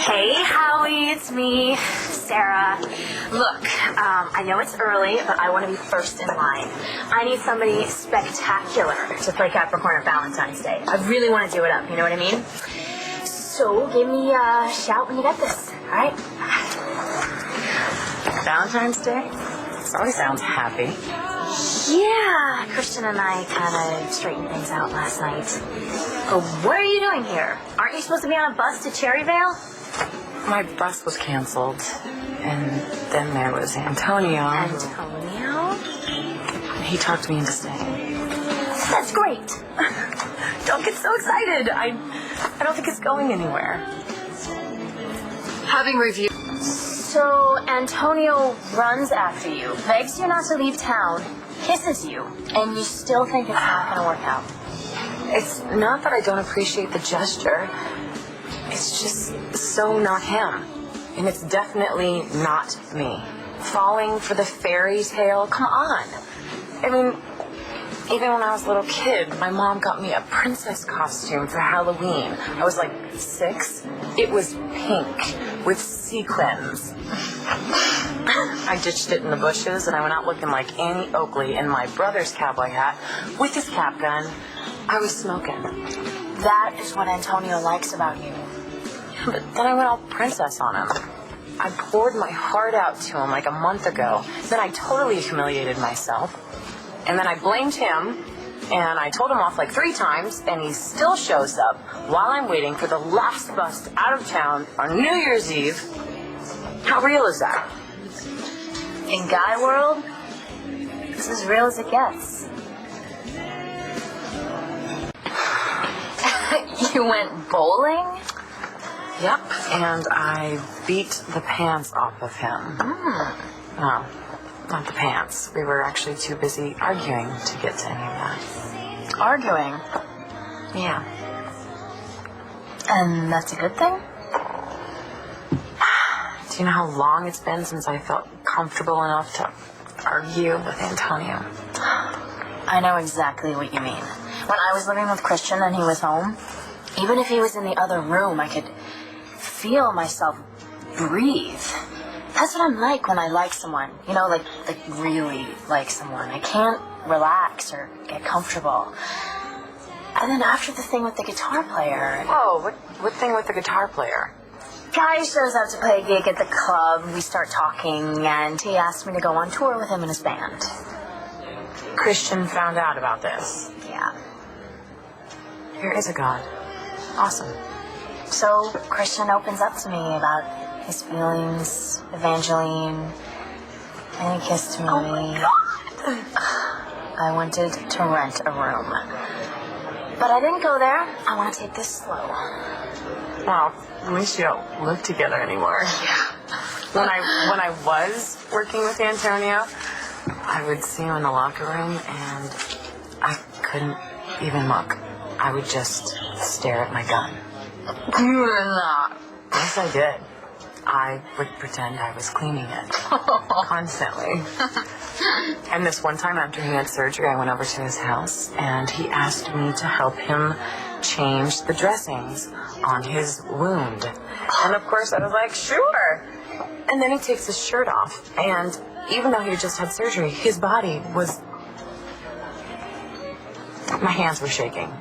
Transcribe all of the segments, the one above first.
Hey, Howie, it's me, Sarah. Look, I know it's early, but I want to be first in line. I need somebody spectacular to play Capricorn at Valentine's Day. I really want to do it up, you know what I mean? So give me a shout when you get this, all right? Valentine's Day? This always sounds happy. Yeah, Christian and I kind of straightened things out last night. But what are you doing here? Aren't you supposed to be on a bus to Cherryvale? My bus was canceled, and then there was Antonio. Antonio? He talked me into staying. That's great. Don't get so excited. I don't think it's going anywhere. Having reviewed... So Antonio runs after you, begs you not to leave town, kisses you, and you still think it's not going to work out. It's not that I don't appreciate the gesture. It's just so not him. And it's definitely not me. Falling for the fairy tale? Come on. I mean, even when I was a little kid, my mom got me a princess costume for Halloween. I was like 6. It was pink with sequins. I ditched it in the bushes, and I went out looking like Annie Oakley in my brother's cowboy hat with his cap gun. I was smoking. That is what Antonio likes about you. But then I went all princess on him. I poured my heart out to him like a month ago. Then I totally humiliated myself. And then I blamed him, and I told him off like 3 times, and he still shows up while I'm waiting for the last bus out of town on New Year's Eve. How real is that? In guy world, it's as real as it gets. You went bowling? Yep, and I beat the pants off of him. No, not the pants. We were actually too busy arguing to get to any of that. Arguing? Yeah. And that's a good thing? Do you know how long it's been since I felt comfortable enough to argue with Antonio? I know exactly what you mean. When I was living with Christian and he was home, even if he was in the other room, I could feel myself breathe. That's what I'm like when I like someone. You know, like really like someone. I can't relax or get comfortable. And then after the thing with the guitar player... Whoa, what thing with the guitar player? Guy shows up to play a gig at the club. We start talking, and he asked me to go on tour with him and his band. Christian found out about this. Yeah. There is a God. Awesome. So Christian opens up to me about his feelings, Evangeline, and he kissed me. Oh my God! I wanted to rent a room. But I didn't go there. I want to take this slow. Well, at least you don't live together anymore. Yeah. When I was working with Antonio, I would see him in the locker room, and I couldn't even look. I would just stare at my gun. You were not. Yes, I did. I would pretend I was cleaning it. Constantly. And this one time after he had surgery, I went over to his house, and he asked me to help him change the dressings on his wound. And of course, I was like, sure. And then he takes his shirt off, and even though he had just had surgery, his body was... My hands were shaking.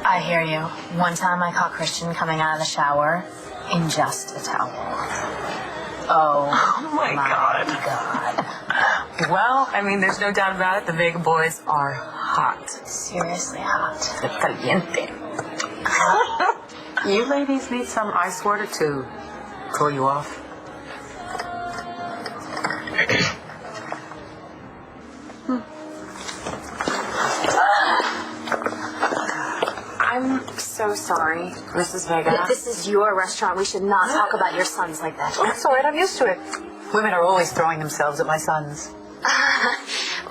I hear you. One time I caught Christian coming out of the shower in just a towel. Oh my God. Well, I mean, there's no doubt about it. The Vega boys are hot. Seriously hot. Caliente. You ladies need some ice water to cool you off. I'm so sorry, Mrs. Vega. This is your restaurant. We should not talk about your sons like that. That's all right, I'm used to it. Women are always throwing themselves at my sons.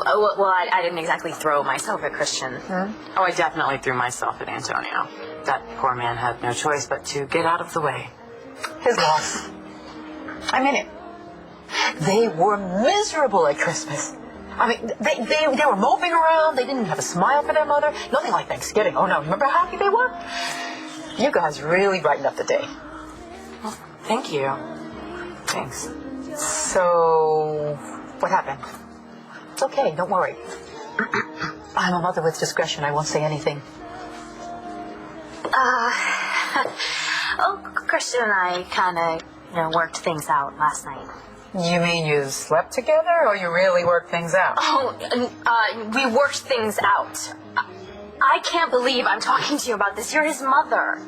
Well, I didn't exactly throw myself at Christian. Oh, I definitely threw myself at Antonio. That poor man had no choice but to get out of the way. His loss. I mean it. They were miserable at Christmas. I mean, they were moping around. They didn't have a smile for their mother. Nothing like Thanksgiving. Oh, no. Remember how happy they were? You guys really brightened up the day. Well, thank you. Thanks. So, what happened? It's okay, don't worry. I'm a mother with discretion. I won't say anything. Christian and I kind of, worked things out last night. You mean you slept together, or you really worked things out? Oh, we worked things out. I can't believe I'm talking to you about this. You're his mother.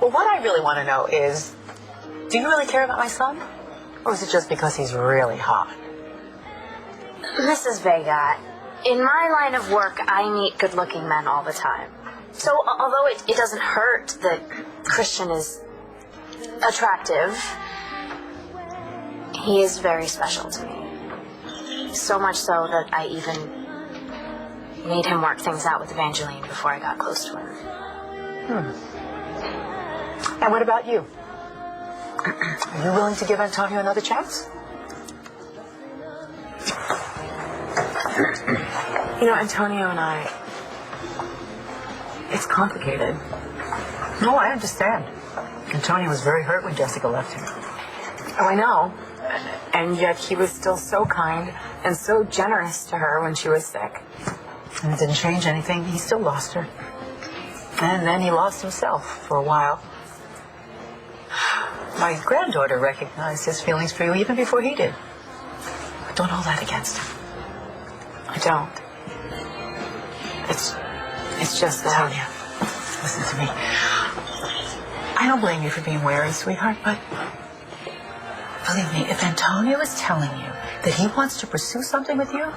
Well, what I really want to know is, do you really care about my son? Or is it just because he's really hot? Mrs. Vega, in my line of work, I meet good-looking men all the time. So although it doesn't hurt that Christian is attractive, he is very special to me. So much so that I even made him work things out with Evangeline before I got close to him. And what about you? Are you willing to give Antonio another chance? Antonio and I, it's complicated. No, I understand. Antonio was very hurt when Jessica left him. Oh, I know. And yet he was still so kind and so generous to her when she was sick. And it didn't change anything. He still lost her. And then he lost himself for a while. My granddaughter recognized his feelings for you even before he did. But don't hold that against him. I don't. It's just that. Talia, listen to me. I don't blame you for being wary, sweetheart, but believe me, if Antonio is telling you that he wants to pursue something with you,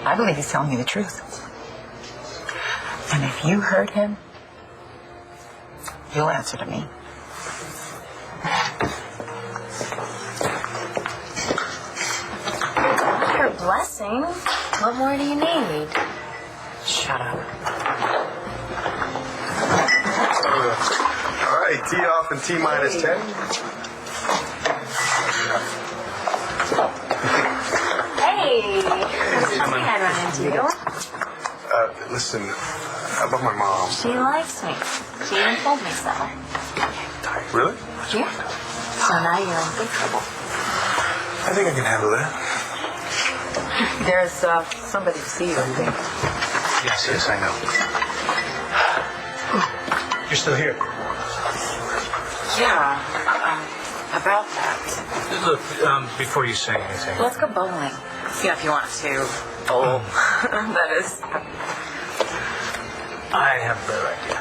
I believe he's telling you the truth. And if you hurt him, you'll answer to me. Your blessing? What more do you need? Shut up. All right, tee off in T minus 10. Hey! I run into you. Listen, about my mom. She likes me. She even told me so. Really? Yeah. So now you're in big trouble. I think I can handle that. There's somebody to see you, I think. Yes, I know. You're still here. Yeah, about that. Look, before you say anything. Let's go bowling. Yeah, if you want to bowl. That is. I have a better idea.